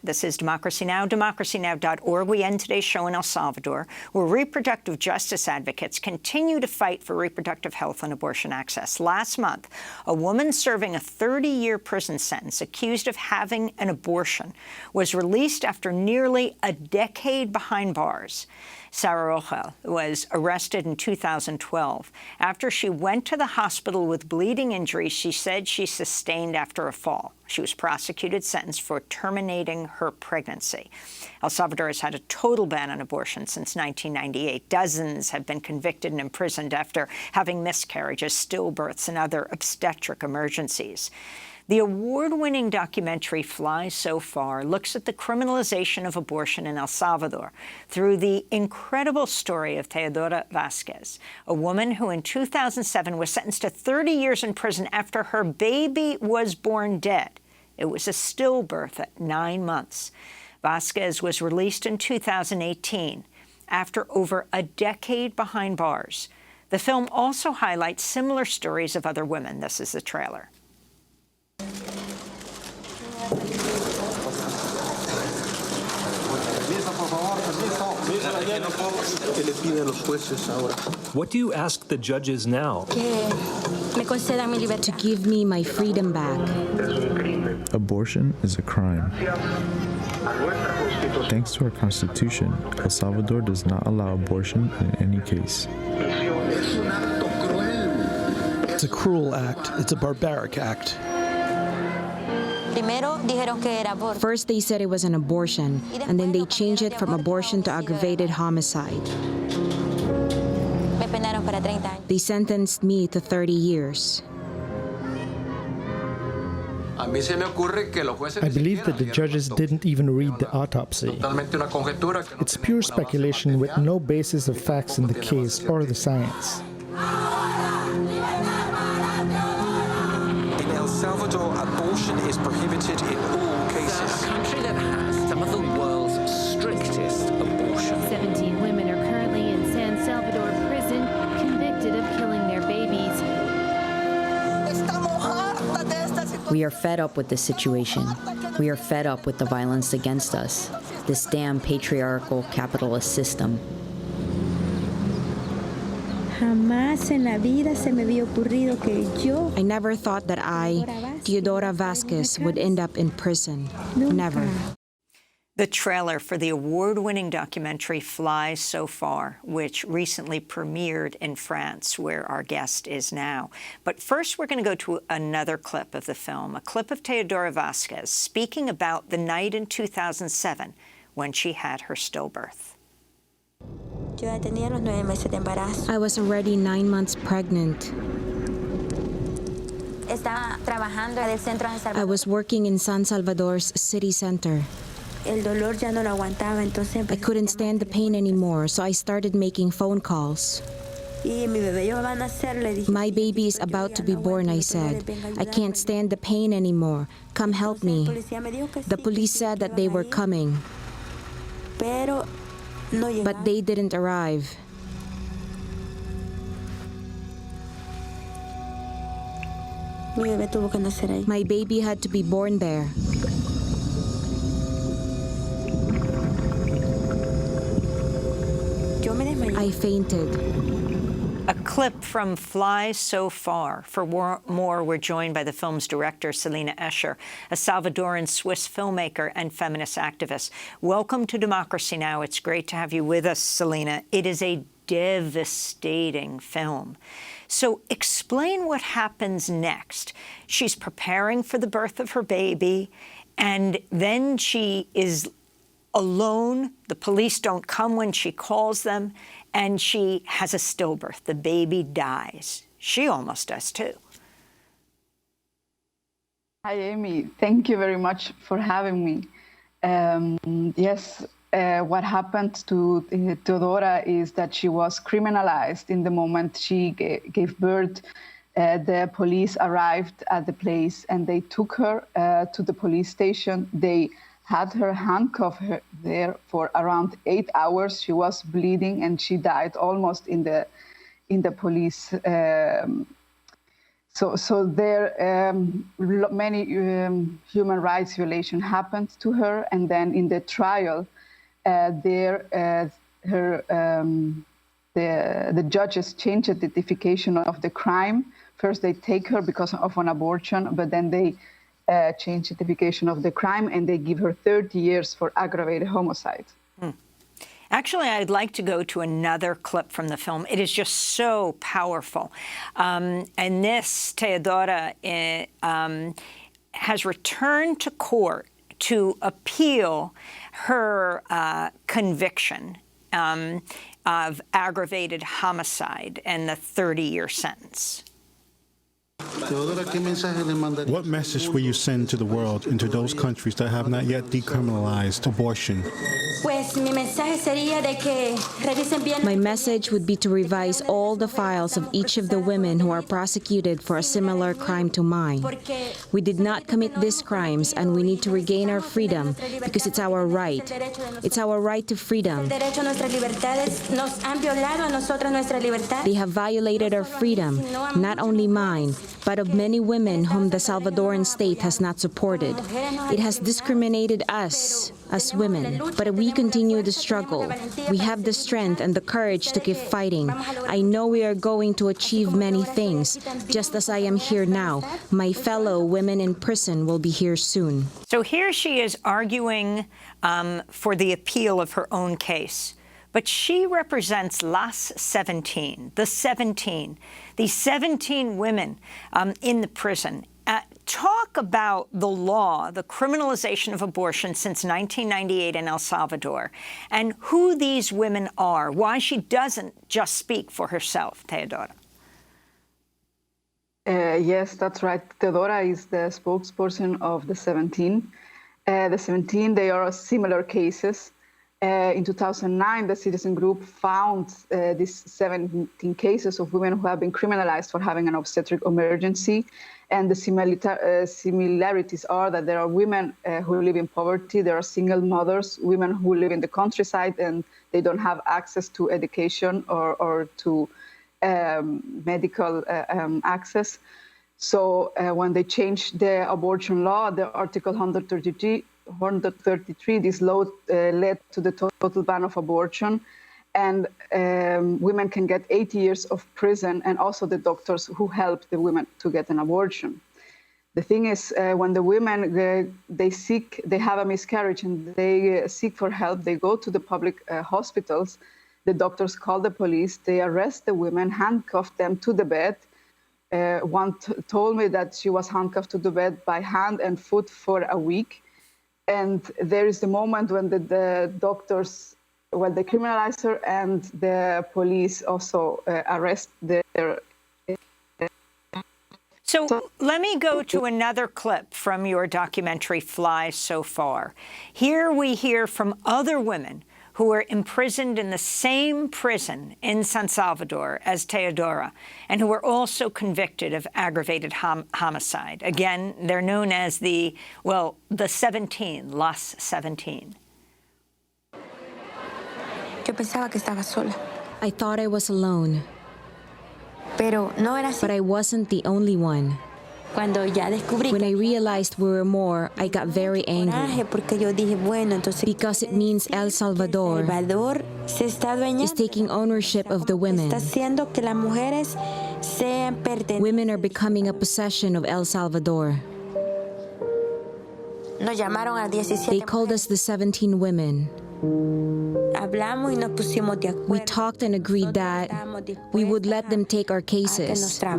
This is Democracy Now!, democracynow.org. We end today's show in El Salvador, where reproductive justice advocates continue to fight for reproductive health and abortion access. Last month, a woman serving a 30-year prison sentence accused of having an abortion was released after nearly a decade behind bars. Sarah Roja was arrested in 2012 after she went to the hospital with bleeding injuries she said she sustained after a fall. She was prosecuted, sentenced for terminating her pregnancy. El Salvador has had a total ban on abortion since 1998. Dozens have been convicted and imprisoned after having miscarriages, stillbirths, and other obstetric emergencies. The award-winning documentary Fly So Far looks at the criminalization of abortion in El Salvador through the incredible story of Teodora Vásquez, a woman who in 2007 was sentenced to 30 years in prison after her baby was born dead. It was a stillbirth at 9 months. Vasquez was released in 2018 after over a decade behind bars. The film also highlights similar stories of other women. This is the trailer. What do you ask the judges now? To give me my freedom back. Abortion is a crime. Thanks to our Constitution, El Salvador does not allow abortion in any case. It's a cruel act. It's a barbaric act. First, they said it was an abortion, and then they changed it from abortion to aggravated homicide. They sentenced me to 30 years. I believe that the judges didn't even read the autopsy. It's pure speculation with no basis of facts in the case or the science. In El Salvador, abortion is prohibited in all cases. It's a country that has some of the world's strictest abortion. 17 women are currently in San Salvador prison, convicted of killing their babies. We are fed up with this situation. We are fed up with the violence against us, this damn patriarchal capitalist system. I never thought that I, Teodora Vasquez, would end up in prison. Never. The trailer for the award-winning documentary Fly So Far, which recently premiered in France, where our guest is now. But first, we're going to go to another clip of the film, a clip of Teodora Vasquez speaking about the night in 2007 when she had her stillbirth. I was already 9 months pregnant. I was working in San Salvador's city center. I couldn't stand the pain anymore, so I started making phone calls. My baby is about to be born, I said. I can't stand the pain anymore. Come help me. The police said that they were coming, but they didn't arrive. My baby had to be born there. I fainted. A clip from Fly So Far. For more, we're joined by the film's director, Celina Escher, a Salvadoran-Swiss filmmaker and feminist activist. Welcome to Democracy Now! It's great to have you with us, Celina. It is a devastating film. So explain what happens next. She's preparing for the birth of her baby, and then she is alone. The police don't come when she calls them, and she has a stillbirth. The baby dies. She almost does, too. Hi, Amy. Thank you very much for having me. Yes, what happened to Teodora is that she was criminalized in the moment she gave birth. The police arrived at the place, and they took her to the police station. They had her handcuffed there for around 8 hours. She was bleeding, and she died almost in the police So there many human rights violation happened to her, and then in the trial, the judges changed the identification of the crime. First, they take her because of an abortion, but then they change the identification of the crime, and they give her 30 years for aggravated homicide. Actually, I'd like to go to another clip from the film. It is just so powerful. And this, Teodora has returned to court to appeal her conviction of aggravated homicide and the 30-year sentence. What message will you send to the world and to those countries that have not yet decriminalized abortion? My message would be to revise all the files of each of the women who are prosecuted for a similar crime to mine. We did not commit these crimes, and we need to regain our freedom because it's our right. It's our right to freedom. They have violated our freedom, not only mine, but of many women whom the Salvadoran state has not supported. It has discriminated us as women, but we continue the struggle. We have the strength and the courage to keep fighting. I know we are going to achieve many things, just as I am here now. My fellow women in prison will be here soon. So here she is arguing for the appeal of her own case. But she represents Las 17, the 17, these 17 women in the prison. Talk about the law, the criminalization of abortion since 1998 in El Salvador, and who these women are, why she doesn't just speak for herself, Teodora. Yes, that's right. Teodora is the spokesperson of the 17. The 17, they are similar cases. In 2009, the citizen group found these 17 cases of women who have been criminalized for having an obstetric emergency. And the similarities are that there are women who live in poverty, there are single mothers, women who live in the countryside and they don't have access to education or to medical access. So when they changed the abortion law, the Article 133, this law led to the total ban of abortion. And women can get 80 years of prison, and also the doctors who help the women to get an abortion. The thing is, when the women, they have a miscarriage and they seek for help, they go to the public hospitals, the doctors call the police, they arrest the women, handcuff them to the bed. One told me that she was handcuffed to the bed by hand and foot for a week. And there is the moment when the doctors, well, they criminalize her and the police also arrest their... So let me go to another clip from your documentary, Fly So Far. Here we hear from other women who were imprisoned in the same prison in San Salvador as Teodora, and who were also convicted of aggravated homicide. Again, they're known as the 17, Las 17. I thought I was alone, but I wasn't the only one. When I realized we were more, I got very angry because it means El Salvador is taking ownership of the women. Women are becoming a possession of El Salvador. They called us the 17 women. We talked and agreed that we would let them take our cases, but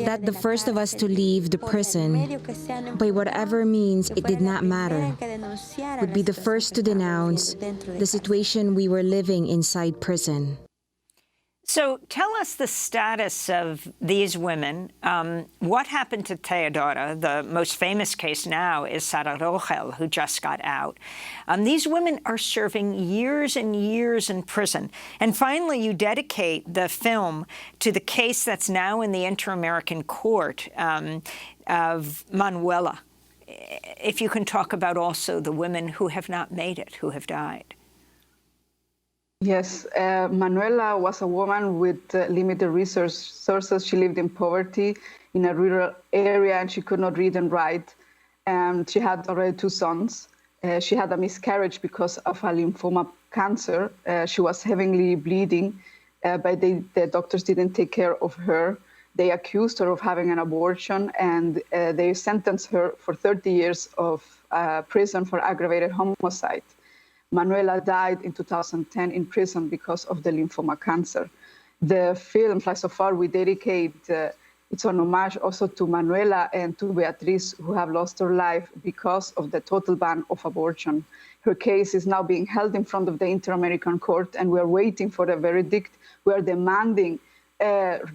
that the first of us to leave the prison, by whatever means it did not matter, would be the first to denounce the situation we were living inside prison. So tell us the status of these women. What happened to Teodora? The most famous case now is Sara Rogel, who just got out. These women are serving years and years in prison. And finally, you dedicate the film to the case that's now in the Inter-American Court of Manuela. If you can talk about also the women who have not made it, who have died. Yes, Manuela was a woman with limited resources. She lived in poverty in a rural area, and she could not read and write. She had already 2 sons. She had a miscarriage because of a lymphoma cancer. She was heavily bleeding, but the doctors didn't take care of her. They accused her of having an abortion, and they sentenced her for 30 years of prison for aggravated homicide. Manuela died in 2010 in prison because of the lymphoma cancer. The film, Fly So Far, we dedicate it's an homage also to Manuela and to Beatriz, who have lost their life because of the total ban of abortion. Her case is now being held in front of the Inter-American Court, and we are waiting for the verdict. We are demanding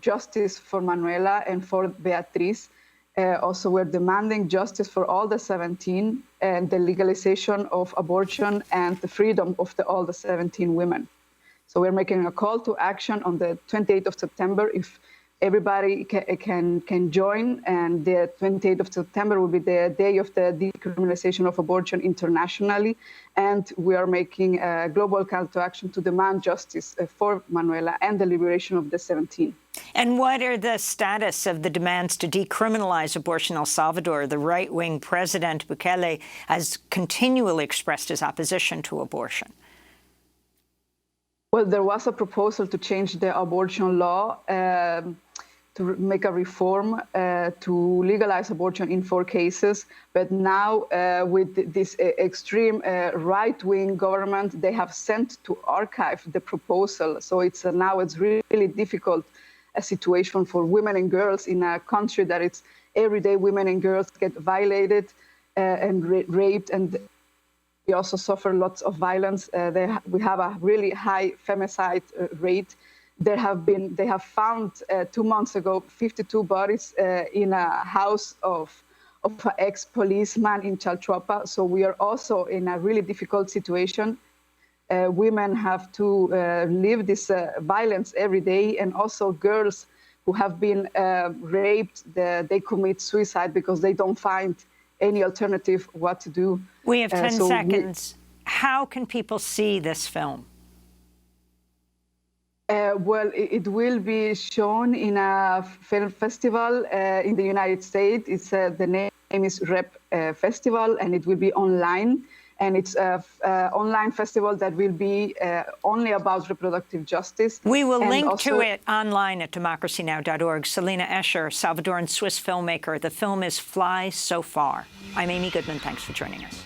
justice for Manuela and for Beatriz. Also, we're demanding justice for all the 17 and the legalization of abortion and the freedom of all the 17 women. So we're making a call to action on the 28th of September. If everybody can join, and the 28th of September will be the day of the decriminalization of abortion internationally, and we are making a global call to action to demand justice for Manuela and the liberation of the 17. And what are the status of the demands to decriminalize abortion in El Salvador? The right-wing President Bukele has continually expressed his opposition to abortion. Well, there was a proposal to change the abortion law to make a reform to legalize abortion in 4 cases. But now with this extreme right-wing government, they have sent to archive the proposal. So now it's really difficult a situation for women and girls in a country that it's every day women and girls get violated and raped, and we also suffer lots of violence. We have a really high femicide rate. They have found 2 months ago 52 bodies in a house of an ex-policeman in Chalchuapa. So we are also in a really difficult situation. Women have to live this violence every day, and also girls who have been raped, they commit suicide because they don't find any alternative what to do. We have 10 seconds. How can people see this film? Well, it will be shown in a film festival in the United States. The name is Rep Festival, and it will be online. And it's an online festival that will be only about reproductive justice. We will link to it online at democracynow.org. Celina Escher, Salvadoran Swiss filmmaker. The film is Fly So Far. I'm Amy Goodman. Thanks for joining us.